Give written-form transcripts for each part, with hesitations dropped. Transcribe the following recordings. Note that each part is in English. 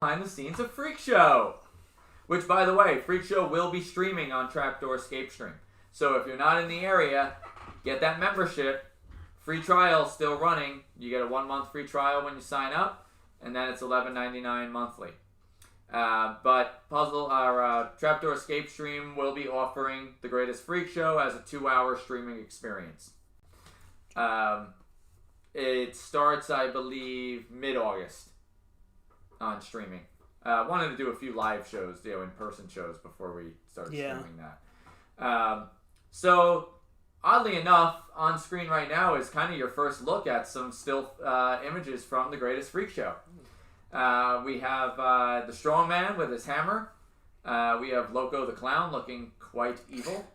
behind the scenes of Freak Show. Which, by the way, Freak Show will be streaming on Trapdoor Escape Stream. So if you're not in the area, get that membership. Free trial still running. You get a 1-month free trial when you sign up, and then it's $11.99 monthly. But Trapdoor Escape Stream will be offering the Greatest Freak Show as a 2-hour streaming experience. It starts, I believe, mid-August on streaming. Wanted to do a few live shows, in-person shows before we started streaming that. So, oddly enough, on screen right now is kind of your first look at some still images from the Greatest Freak Show. We have the Strongman with his hammer. We have Loco the Clown looking quite evil.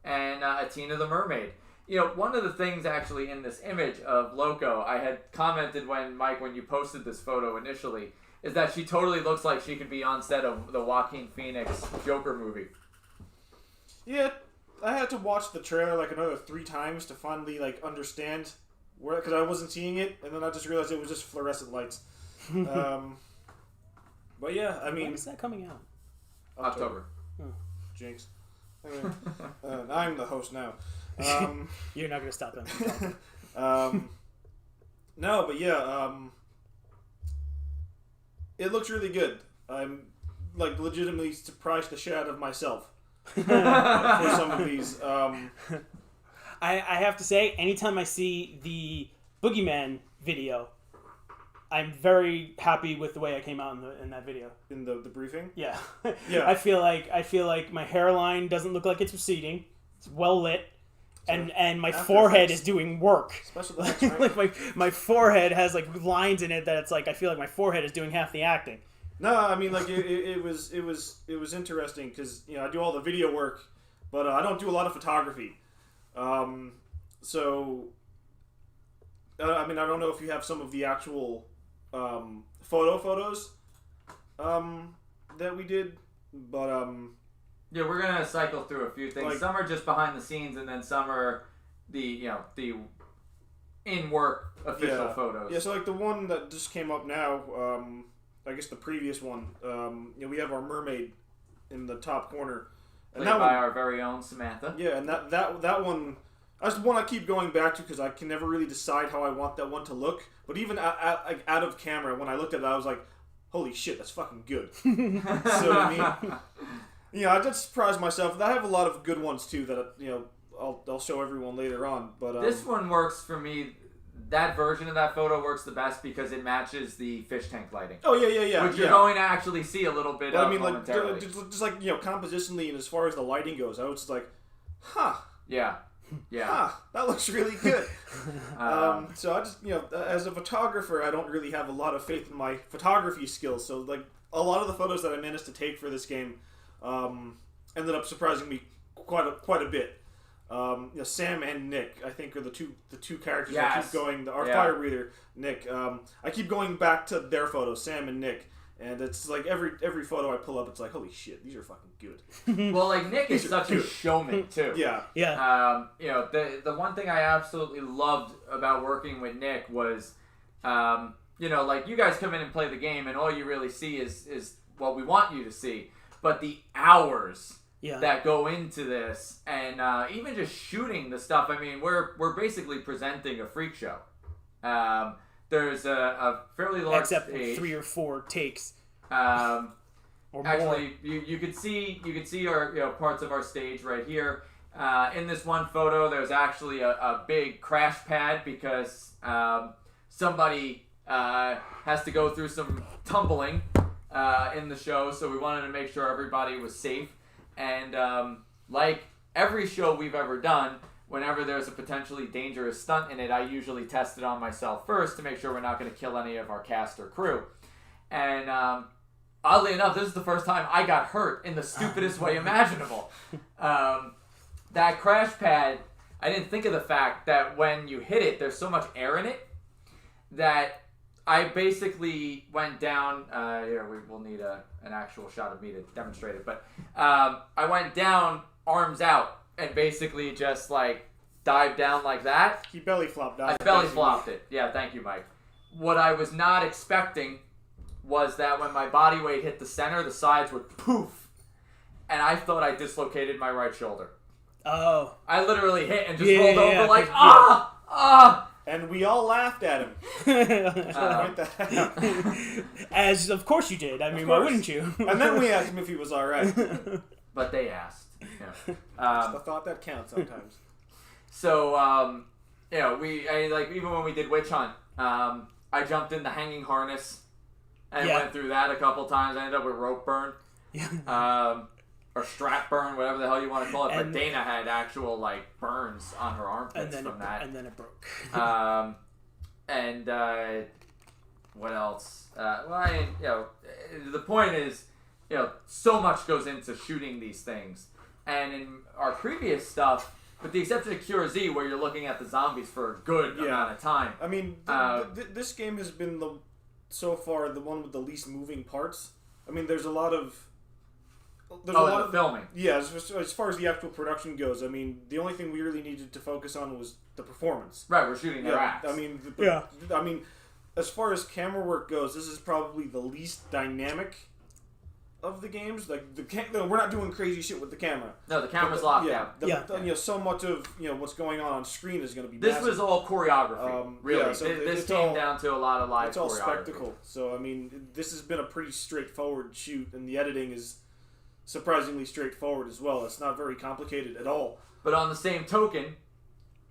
And Atina the Mermaid. One of the things actually in this image of Loco, I had commented when you posted this photo initially, is that she totally looks like she could be on set of the Joaquin Phoenix Joker movie. Yeah, I had to watch the trailer another 3 times to finally understand where, because I wasn't seeing it, and then I just realized it was just fluorescent lights. But yeah, I mean, when is that coming out? October. Oh. Jinx. I'm the host now. You're not gonna stop him. No, but yeah, it looks really good. I'm legitimately surprised the shit out of myself for some of these. I have to say, anytime I see the Boogeyman video, I'm very happy with the way I came out in that video. In the briefing? Yeah. Yeah. I feel like my hairline doesn't look like it's receding. It's well lit. And my forehead is doing work. Special effects, right? my forehead has lines in it that it's I feel like my forehead is doing half the acting. No, I mean it was interesting because I do all the video work, but I don't do a lot of photography. So I mean I don't know if you have some of the actual photos that we did, but yeah, we're gonna cycle through a few things. Some are just behind the scenes, and then some are the in work official photos. Yeah, so the one that just came up now, I guess the previous one, we have our mermaid in the top corner, and played by our very own Samantha. Yeah, and that one, that's the one I keep going back to because I can never really decide how I want that one to look. But even out of camera, when I looked at it, I was like, "Holy shit, that's fucking good." So I mean. I just surprised myself. I have a lot of good ones too that I'll show everyone later on. But this one works for me. That version of that photo works the best because it matches the fish tank lighting. Oh yeah. Which you're going to actually see a little bit of momentarily. just compositionally and as far as the lighting goes, I was just like, huh. Yeah. Huh, that looks really good. So I just as a photographer, I don't really have a lot of faith in my photography skills. So a lot of the photos that I managed to take for this game. Ended up surprising me quite a bit. Sam and Nick, I think, are the two characters that keep going. Our fire breather, Nick. I keep going back to their photos, Sam and Nick, and it's every photo I pull up, it's holy shit, these are fucking good. Well, Nick is such a showman too. Yeah. The one thing I absolutely loved about working with Nick was, you guys come in and play the game, and all you really see is what we want you to see. But the hours that go into this, and even just shooting the stuff, I mean, we're basically presenting a freak show. There's a fairly large except stage. 3 or 4 takes. Or actually, more. you could see our parts of our stage right here. In this one photo, there's actually a big crash pad because somebody has to go through some tumbling. In the show, so we wanted to make sure everybody was safe. And like every show we've ever done, whenever there's a potentially dangerous stunt in it, I usually test it on myself first to make sure we're not going to kill any of our cast or crew. And oddly enough, this is the first time I got hurt in the stupidest way imaginable. That crash pad, I didn't think of the fact that when you hit it, there's so much air in it that I basically went down. Here, we'll need an actual shot of me to demonstrate it. But I went down, arms out, and basically just dived down like that. He belly flopped down. I belly flopped it. Yeah, thank you, Mike. What I was not expecting was that when my body weight hit the center, the sides would poof, and I thought I dislocated my right shoulder. Oh. I literally hit and just rolled over like, ah! And we all laughed at him. As of course you did. I mean, why wouldn't you? And then we asked him if he was all right. But they asked. Yeah. It's the thought that counts sometimes. So, even when we did Witch Hunt, I jumped in the hanging harness and went through that a couple times. I ended up with rope burn. Or strap burn, whatever the hell you want to call it. But Dana had actual burns on her armpits from that. And then it broke. What else? The point is, so much goes into shooting these things. And in our previous stuff, with the exception of QRZ, where you're looking at the zombies for a good amount of time. I mean, this game has been so far the one with the least moving parts. I mean, there's a lot of filming. Yeah, as far as the actual production goes, I mean, the only thing we really needed to focus on was the performance. Right, we're shooting their acts. I mean, as far as camera work goes, this is probably the least dynamic of the games. We're not doing crazy shit with the camera. No, the camera's locked out. So much of what's going on screen is going to be. This massive. was all choreography. Really, so this came down to a lot of live. It's all choreography. spectacle. So I mean, this has been a pretty straightforward shoot, and the editing is surprisingly straightforward as well. It's not very complicated at all. But on the same token,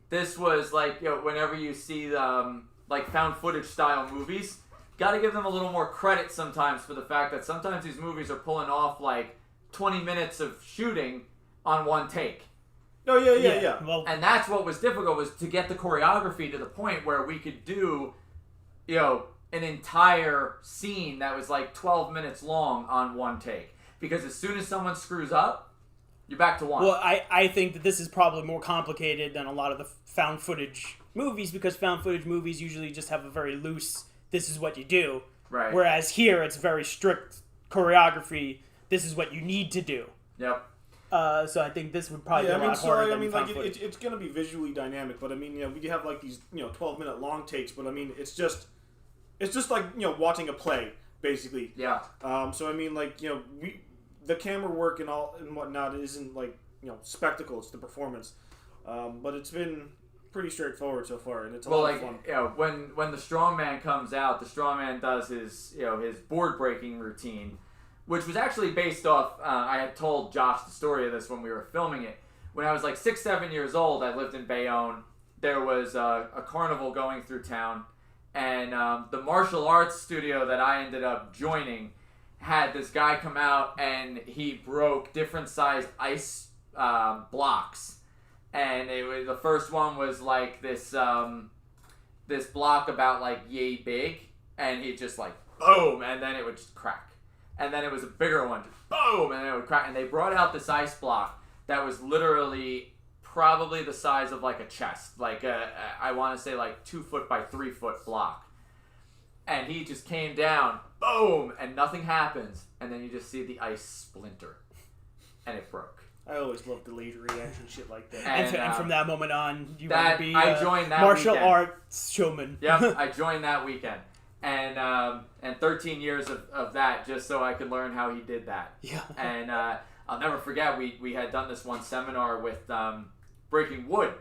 this was whenever you see found footage style movies, got to give them a little more credit sometimes for the fact that sometimes these movies are pulling off 20 minutes of shooting on one take. Oh yeah. Well, and that's what was difficult, was to get the choreography to the point where we could do, an entire scene that was 12 minutes long on one take. Because as soon as someone screws up, you're back to one. Well, I think that this is probably more complicated than a lot of the found footage movies, because found footage movies usually just have a very loose, this is what you do. Right. Whereas here, it's very strict choreography, this is what you need to do. Yep. So I think this would probably be a lot harder than found footage. It's going to be visually dynamic, but I mean, we have these 12-minute long takes, but I mean, it's just like watching a play basically. Yeah. So I mean, the camera work and whatnot isn't spectacle. It's the performance, but it's been pretty straightforward so far, and it's a lot of fun. When the strongman comes out, the strongman does his board breaking routine, which was actually based off. I had told Josh the story of this when we were filming it. When I was 6-7 years old, I lived in Bayonne. There was a carnival going through town, and the martial arts studio that I ended up joining had this guy come out, and he broke different sized ice blocks, and the first one was this block about yay big, and he just boom, and then it would just crack, and then it was a bigger one, just boom, and then it would crack, and they brought out this ice block that was literally probably the size of a chest, I want to say 2 foot by 3 foot block. And he just came down, boom, and nothing happens. And then you just see the ice splinter. And it broke. I always loved the laser reaction shit like that. And from that moment on, you want to be I joined that martial weekend. arts showman. Yep, I joined that weekend. And 13 years of that just so I could learn how he did that. Yeah. And I'll never forget, we had done this one seminar with breaking wood.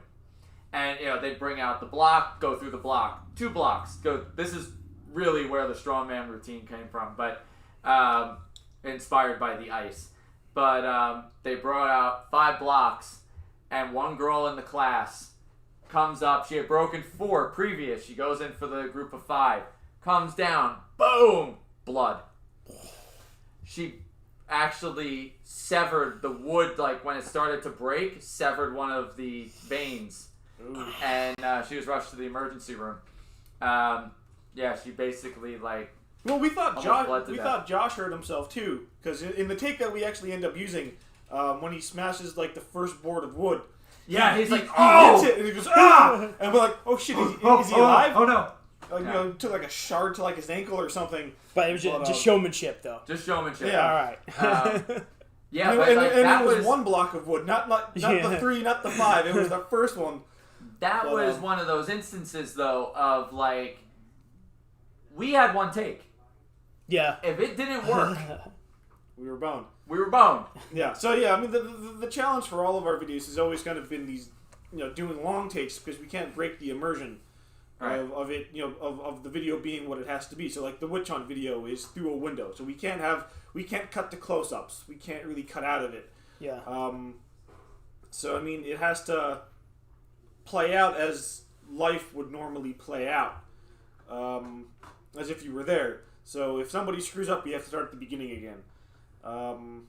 And, they'd bring out the block, go through the block, 2 blocks, go, this is really where the strongman routine came from, but inspired by the ice. But they brought out 5 blocks, and one girl in the class comes up. She had broken 4 previous. She goes in for the group of 5, comes down, boom, blood. She actually severed the wood, when it started to break, severed one of the veins. Ooh. And she was rushed to the emergency room. Yeah, she basically Well, we thought Josh hurt himself too, because in the take that we actually end up using, when he smashes the first board of wood, yeah, he's he oh, hits it, and he goes ah, and we're like, oh shit, is he alive? Oh no! Took a shard to his ankle or something. But it was just showmanship, though. Just showmanship. Yeah. All right. Yeah, and, but that was one block of wood, not the 3, not the 5. It was the first one. That was one of those instances, though, of we had one take. Yeah. If it didn't work, we were boned. we were boned. Yeah. So yeah, I mean, the challenge for all of our videos has always kind of been these, doing long takes because we can't break the immersion of it, of the video being what it has to be. So like the witch hunt video is through a window, so we can't cut to close-ups. We can't really cut out of it. Yeah. So I mean, it has to play out as life would normally play out, as if you were there. So if somebody screws up, you have to start at the beginning again, and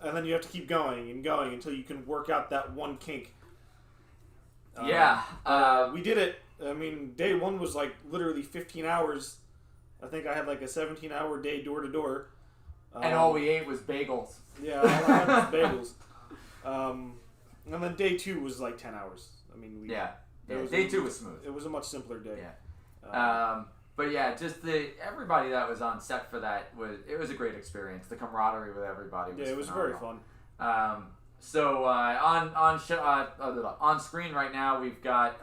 then you have to keep going and going until you can work out that one kink. We did it. I mean, day one was like literally 15 hours. I think I had like a 17-hour day door to door. And all we ate was bagels. Yeah, all I had was bagels. And then day two was like 10 hours. I mean, day two was smooth. It was a much simpler day. Yeah. But yeah, just everybody that was on set for that was a great experience. The camaraderie with everybody was it was phenomenal. very fun. So on screen right now we've got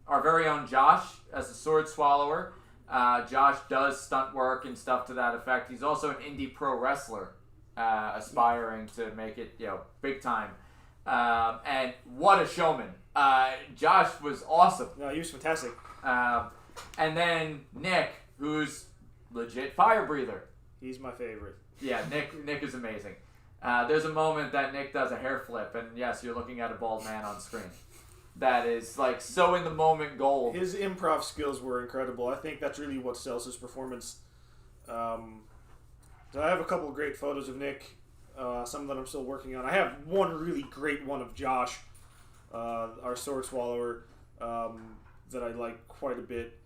our very own Josh as the sword swallower. Josh does stunt work and stuff to that effect. He's also an indie pro wrestler, aspiring to make it big time. And what a showman! Josh was awesome. No, he was fantastic. And then Nick, who's legit fire breather. He's my favorite. Yeah, Nick is amazing. There's a moment that Nick does a hair flip, and yes, you're looking at a bald man on screen. That is like so in the moment gold. His improv skills were incredible. I think that's really what sells his performance. So I have a couple of great photos of Nick, some that I'm still working on. I have one really great one of Josh, our sword swallower, that I like quite a bit.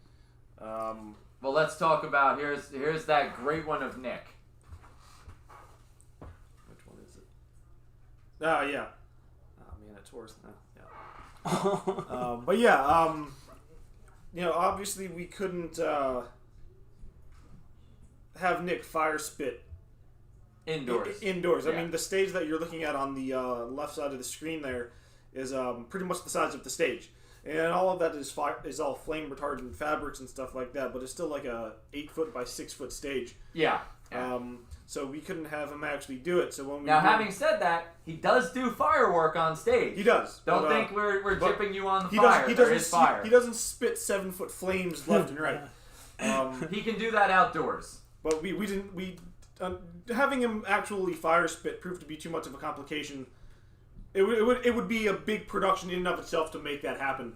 Well, let's talk about here's that great one of Nick. Which one is it? Yeah. Oh man, it's worse now. But yeah, obviously we couldn't have Nick fire spit indoors. I mean, the stage that you're looking at on the left side of the screen there is pretty much the size of the stage, and all of that is all flame retardant fabrics and stuff like that. But it's still like a 8-foot by 6-foot stage. Yeah. So we couldn't have him actually do it. So when we having said that, he does do firework on stage. He does. Don't think we're jipping you on the fire. There is fire. He doesn't spit 7-foot flames left and right. He can do that outdoors. But we didn't. Having him actually fire spit proved to be too much of a complication. It would be a big production in and of itself to make that happen.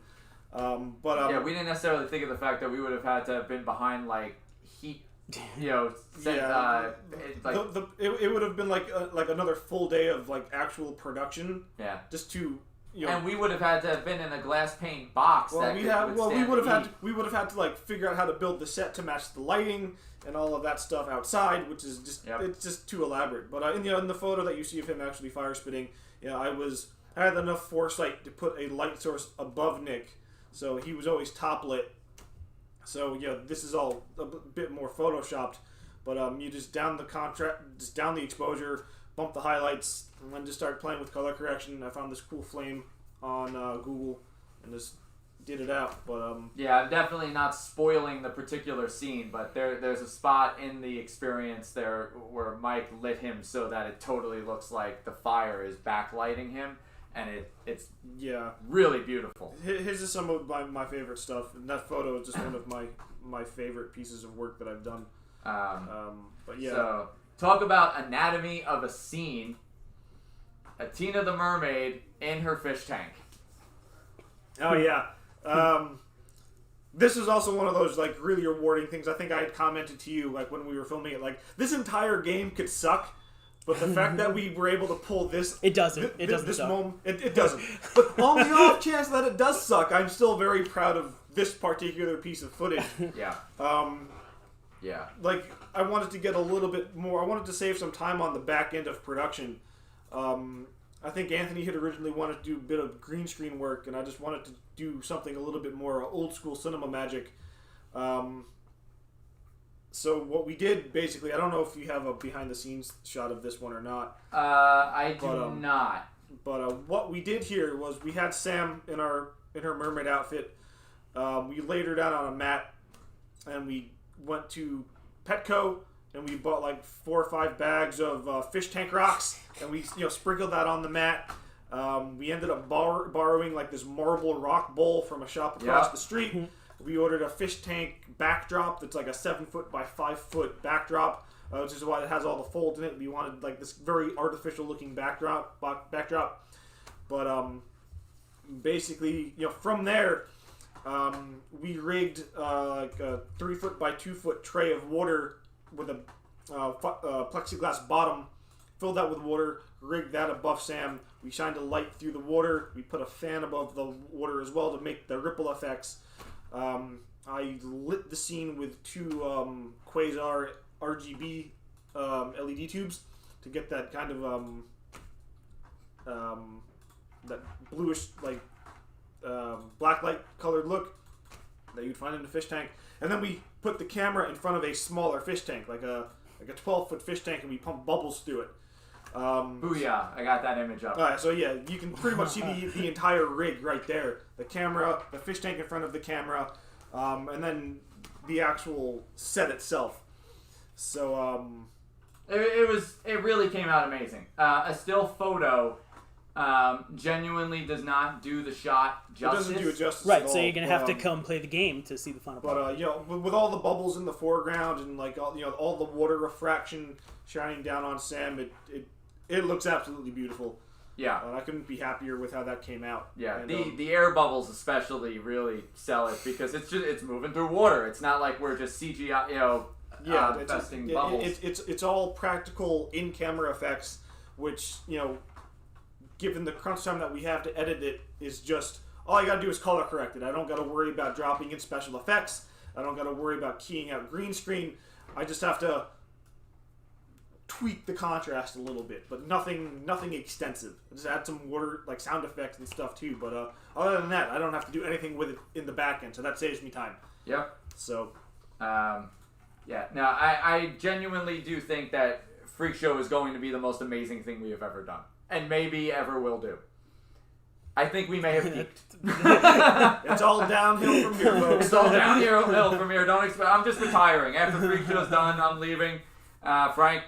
We didn't necessarily think of the fact that we would have had to have been behind like heat. It would have been like another full day of like actual production. Yeah. Just to and we would have had to have been in a glass pane box. We would have had to like figure out how to build the set to match the lighting and all of that stuff outside, which is just it's just too elaborate. But in the photo that you see of him actually fire spitting, I had enough foresight to put a light source above Nick, so he was always top lit. So this is all a bit more photoshopped, but you just down the exposure, bump the highlights, and then just start playing with color correction. I found this cool flame on Google and just did it out. But I'm definitely not spoiling the particular scene, but there's a spot in the experience there where Mike lit him so that it totally looks like the fire is backlighting him. And it's really beautiful. His is some of my favorite stuff, and that photo is just one of my favorite pieces of work that I've done. But yeah. So talk about anatomy of a scene. Athena the mermaid in her fish tank. Oh yeah. This is also one of those like really rewarding things. I think I had commented to you like when we were filming it, like this entire game could suck. But the fact that we were able to pull this... It doesn't. It doesn't this suck. Moment, it doesn't. But on the off chance that it does suck, I'm still very proud of this particular piece of footage. Yeah. Like, I wanted to get a little bit more... I wanted to save some time on the back end of production. I think Anthony had originally wanted to do a bit of green screen work, and I just wanted to do something a little bit more old school cinema magic. So what we did, basically, I don't know if you have a behind-the-scenes shot of this one or not. I do not. But what we did here was we had Sam in her mermaid outfit. We laid her down on a mat, and we went to Petco, and we bought like 4 or 5 bags of fish tank rocks, and we sprinkled that on the mat. We ended up borrowing like this marble rock bowl from a shop across the street. We ordered a fish tank backdrop that's like a 7-foot by 5-foot backdrop, which is why it has all the folds in it. We wanted like this very artificial looking backdrop. But basically, from there, we rigged like a 3-foot by 2-foot tray of water with a plexiglass bottom, filled that with water, rigged that above Sam. We shined a light through the water. We put a fan above the water as well to make the ripple effects. I lit the scene with 2 Quasar RGB LED tubes to get that kind of that bluish like blacklight colored look that you'd find in a fish tank. And then we put the camera in front of a smaller fish tank, like a 12-foot fish tank, and we pump bubbles through it. Booyah! I got that image up. Alright, so yeah, you can pretty much see the entire rig right there. The camera, the fish tank in front of the camera, and then the actual set itself. So, It really came out amazing. A still photo genuinely does not do the shot justice. It doesn't do it justice Right, at so all. you're going to have to come play the game to see the final product. But, with all the bubbles in the foreground and, like, all the water refraction shining down on Sam, it looks absolutely beautiful. Yeah. I couldn't be happier with how that came out. Yeah, And, the air bubbles especially really sell it because it's moving through water. It's not like we're just CGI, testing bubbles. It's all practical in-camera effects, which, given the crunch time that we have to edit it, is just, all I gotta do is color correct it. I don't gotta worry about dropping in special effects. I don't gotta worry about keying out green screen. I just have to tweak the contrast a little bit, but nothing extensive. Just add some water, like sound effects and stuff too, but other than that, I don't have to do anything with it in the back end, so that saves me time. Yep. So, yeah. Now, I genuinely do think that Freak Show is going to be the most amazing thing we have ever done, and maybe ever will do. I think we may have peaked. It's all downhill from here, folks. It's all downhill from here. Don't expect. I'm just retiring. After Freak Show's done, I'm leaving. Frank,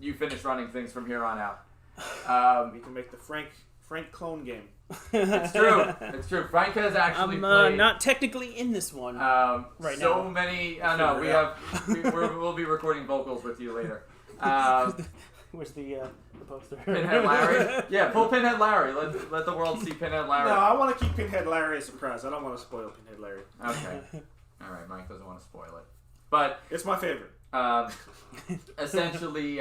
you finish running things from here on out. We can make the Frank clone game. It's true. It's true. Frank has actually I'm played. not technically in this one right now. So many. No, we'll be recording vocals with you later. Where's the poster? Pinhead Larry. Yeah, pull Pinhead Larry. Let the world see Pinhead Larry. No, I want to keep Pinhead Larry a surprise. I don't want to spoil Pinhead Larry. Okay. All right. Mike doesn't want to spoil it, but it's my favorite. Essentially,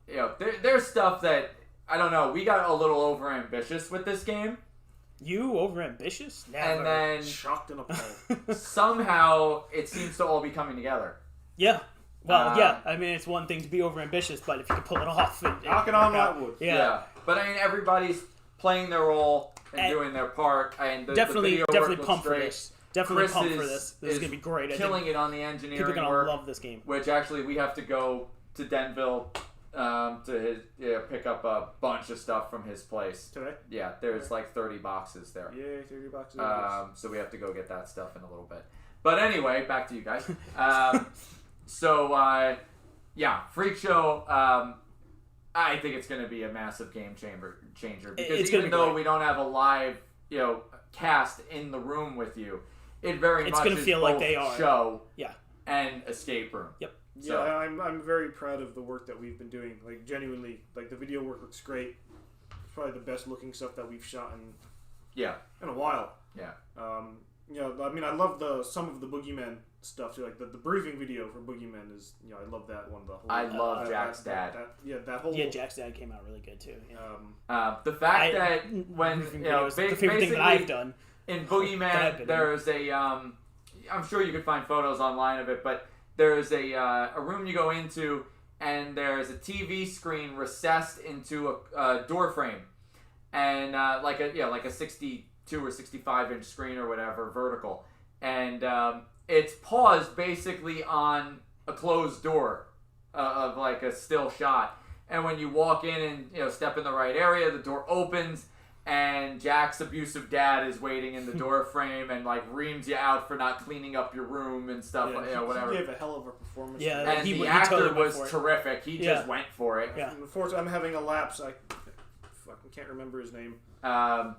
there's stuff that I don't know. We got a little over ambitious with this game. You over ambitious? Never. And then shocked and appalled. Somehow it seems to all be coming together. Yeah. Well, yeah. I mean, it's one thing to be over ambitious, but if you can pull it off, knocking on that wood. Yeah. But I mean, everybody's playing their role and doing their part, and definitely pumped for this. Definitely Chris pumped for this. This is gonna be great. Killing it on the engineering people are gonna love this game. Which actually we have to go to Denville to pick up a bunch of stuff from his place today. Yeah, there's like 30 boxes there. Yay, 30 boxes. So we have to go get that stuff in a little bit. But anyway, back to you guys. Freak Show. I think it's going to be a massive game changer because even though we don't have a live, cast in the room with you, it's much going to feel both like they are show and escape room. Yep. So. Yeah, I'm very proud of the work that we've been doing. Like genuinely, like the video work looks great. It's probably the best looking stuff that we've shot in a while. Yeah. I mean, I love some of the Boogeyman stuff too. Like the briefing video for Boogeyman is, I love that one. I love Jack's dad. Jack's dad came out really good too. Yeah. The fact that when the favorite thing that I've done in Boogeyman, there's a I'm sure you could find photos online of it, but there's a room you go into, and there's a TV screen recessed into a door frame, and like a 62 or 65 inch screen or whatever, vertical, and it's paused basically on a closed door of like a still shot, and when you walk in and step in the right area, the door opens, and Jack's abusive dad is waiting in the door frame and like reams you out for not cleaning up your room and stuff, whatever. He gave a hell of a performance. Yeah, and the actor totally was terrific. He just went for it. Yeah. Unfortunately, I'm having a lapse. I fucking can't remember his name. I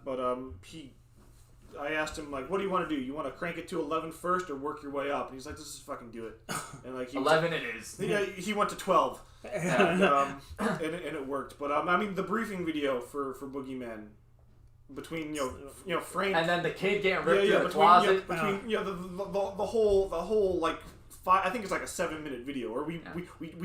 asked him, like, what do you want to do? You want to crank it to 11 first or work your way up? And he's like, just fucking do it. And like 11 it is. He went to 12. And it worked. But I mean, the briefing video for Boogeyman, between Frank and then the kid getting ripped in the closet, between the whole like I think it's like a 7-minute video, or we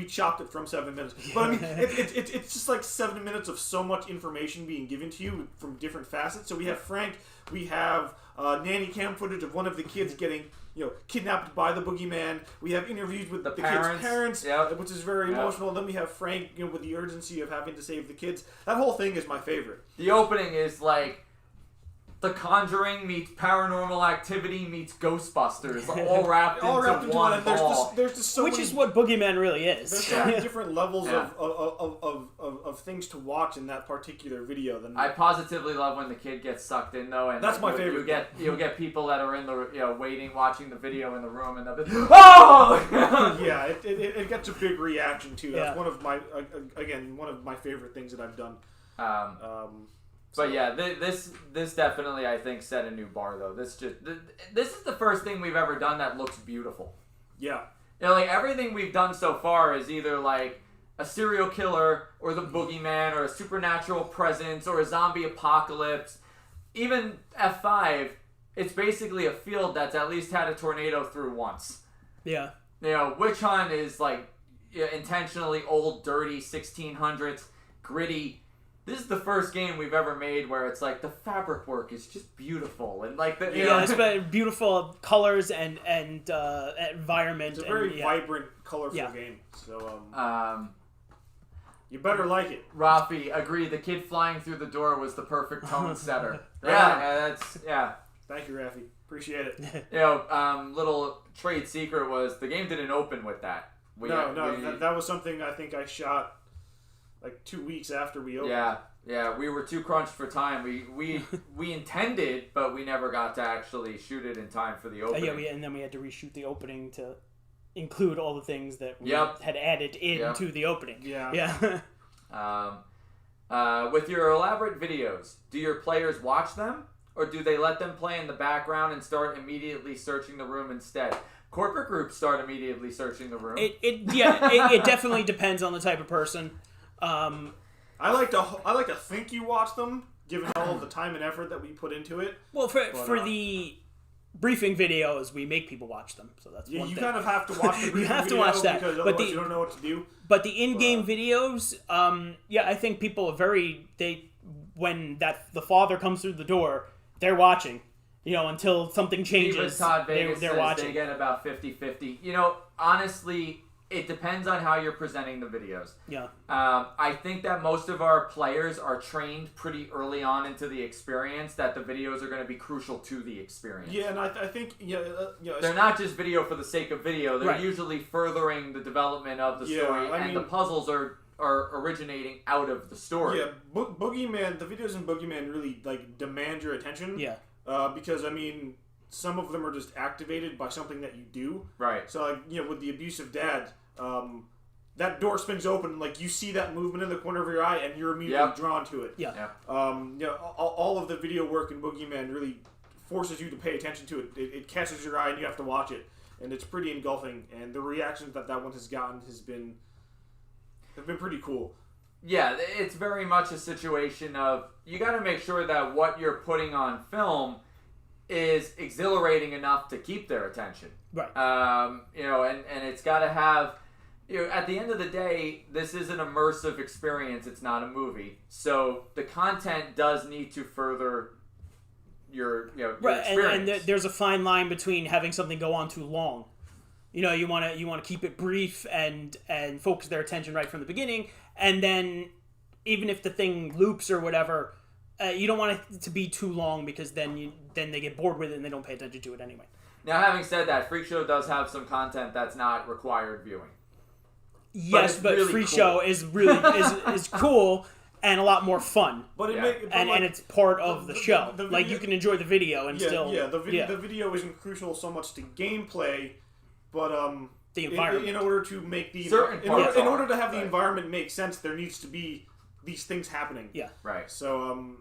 chopped it from 7 minutes. But I mean, it's just like 7 minutes of so much information being given to you from different facets. So we have Frank, we have nanny cam footage of one of the kids getting kidnapped by the boogeyman. We have interviews with the kids' parents, which is very emotional. Then we have Frank, with the urgency of having to save the kids. That whole thing is my favorite. The opening is like The Conjuring meets Paranormal Activity meets Ghostbusters, all wrapped into one ball. There's just so Which many, is what Boogeyman really is. There's so many different levels of things to watch in that particular video. I positively love when the kid gets sucked in, though, and that's my favorite. You'll get people that are in the waiting, watching the video in the room, and they'll be, oh! Yeah, it gets a big reaction too. That's one of my favorite things that I've done. But yeah, this definitely, I think, set a new bar, though. This is the first thing we've ever done that looks beautiful. Yeah. Like everything we've done so far is either like a serial killer or the boogeyman or a supernatural presence or a zombie apocalypse. Even F5, it's basically a field that's at least had a tornado through once. Yeah. Witch Hunt is like intentionally old, dirty, 1600s, gritty. This is the first game we've ever made where it's like the fabric work is just beautiful and like the it's been beautiful colors and environment. It's a very vibrant, colorful game. So you better like it. Rafi, agree. The kid flying through the door was the perfect tone setter. Yeah. Thank you, Rafi. Appreciate it. Little trade secret was the game didn't open with that. That was something I think I shot like 2 weeks after we opened. Yeah, we were too crunched for time. We intended, but we never got to actually shoot it in time for the opening. And then we had to reshoot the opening to include all the things that we had added into the opening. Yeah. With your elaborate videos, do your players watch them, or do they let them play in the background and start immediately searching the room instead? Corporate groups start immediately searching the room. It definitely depends on the type of person. I like to think you watch them, given all of the time and effort that we put into it. Well, for the briefing videos, we make people watch them, so that's one thing. You kind of have to watch the briefing you have to video watch that, because otherwise you don't know what to do. But the in-game videos, I think people are when the father comes through the door, they're watching. Until something changes, they're watching. They get about 50-50. Honestly, it depends on how you're presenting the videos. Yeah. I think that most of our players are trained pretty early on into the experience that the videos are going to be crucial to the experience. Yeah, and I think they're not just video for the sake of video. They're usually furthering the development of the story, the puzzles are originating out of the story. Yeah, Boogeyman. The videos in Boogeyman really demand your attention. Yeah. Because some of them are just activated by something that you do. Right. So, with the abusive dad, that door spins open, and, you see that movement in the corner of your eye, and you're immediately drawn to it. Yeah. All of the video work in Boogeyman really forces you to pay attention to it. It catches your eye, and you have to watch it. And it's pretty engulfing, and the reactions that one has gotten have been pretty cool. Yeah, it's very much a situation of you got to make sure that what you're putting on film is exhilarating enough to keep their attention. Right. And it's got to have, at the end of the day, this is an immersive experience. It's not a movie. So the content does need to further your experience. And there's a fine line between having something go on too long. You want to keep it brief and focus their attention right from the beginning, and then even if the thing loops or whatever, you don't want it to be too long because then they get bored with it and they don't pay attention to it anyway. Now, having said that, Freakshow does have some content that's not required viewing. Yes, but really Freakshow is really is cool, and a lot more fun. But Yeah. And it's part of the show. Like, you can enjoy the video and still... the video isn't crucial so much to gameplay, but the environment. In order to make the... Certain in order to have the right. environment make sense, there needs to be these things happening. Yeah. Right. So,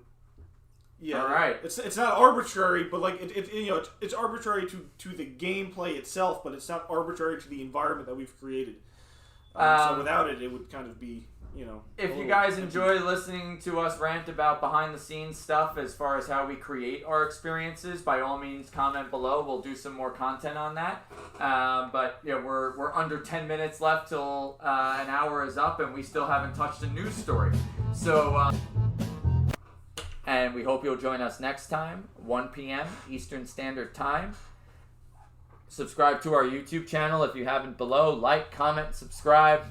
yeah. All right. It's not arbitrary, but like it's arbitrary to the gameplay itself, but it's not arbitrary to the environment that we've created. So without it, it would kind of be, If you guys enjoy listening to us rant about behind-the-scenes stuff as far as how we create our experiences, by all means, comment below. We'll do some more content on that. But we're under 10 minutes left till an hour is up, and we still haven't touched a news story. So, and we hope you'll join us next time, 1 p.m. Eastern Standard Time. Subscribe to our YouTube channel if you haven't below. Like, comment, subscribe.